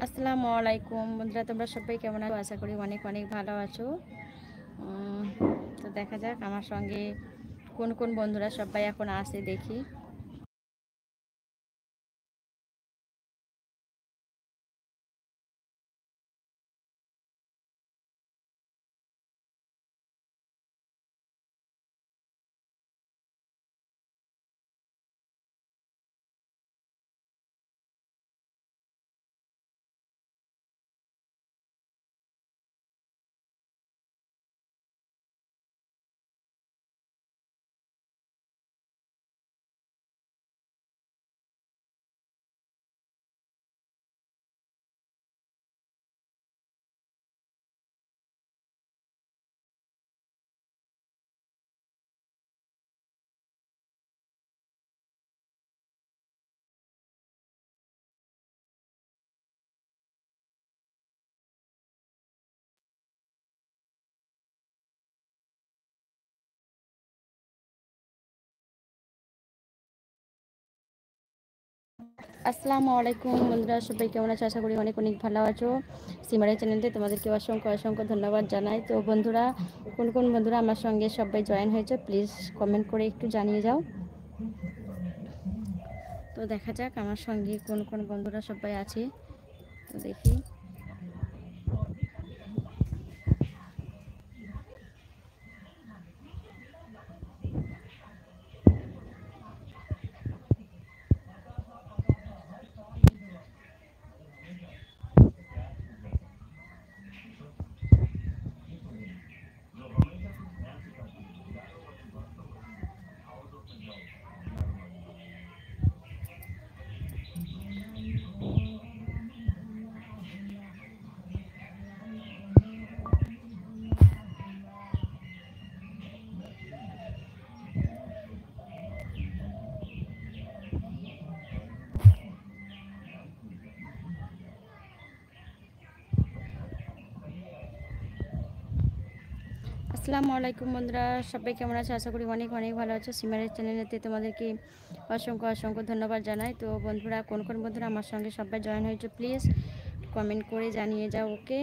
আসসালামু আলাইকুম বন্ধুরা, তোমরা সবাই কেমন আছো? আশা করি অনেক অনেক ভালো আছো। তো দেখা যাক আমার সঙ্গে কোন কোন বন্ধুরা সবাই এখন আসে দেখি। আসসালামু আলাইকুম বন্ধুরা, সবাই কেমন আছো? আশা করি অনেক অনেক ভালো আছো। সিমারের চ্যানেলতে তোমাদেরকে অসংখ্য অসংখ্য ধন্যবাদ জানাই। তো বন্ধুরা, কোন কোন বন্ধুরা আমার সঙ্গে সবাই জয়েন হয়েছে প্লিজ কমেন্ট করে একটু জানিয়ে যাও। তো দেখা যাক আমার সঙ্গে কোন কোন বন্ধুরা সবাই আছে, তো দেখি। আসসালামু আলাইকুম বন্ধুরা, সবাই কেমন আছে? আশা করি অনেক অনেক ভালো আছো। সিমারের চ্যানেলেতে তোমাদেরকে অসংখ্য অসংখ্য ধন্যবাদ জানাই। তো বন্ধুরা, কোন কোন বন্ধুরা আমার সঙ্গে সবাই জয়েন হয়েছে প্লিজ কমেন্ট করে জানিয়ে যাও। ওকে।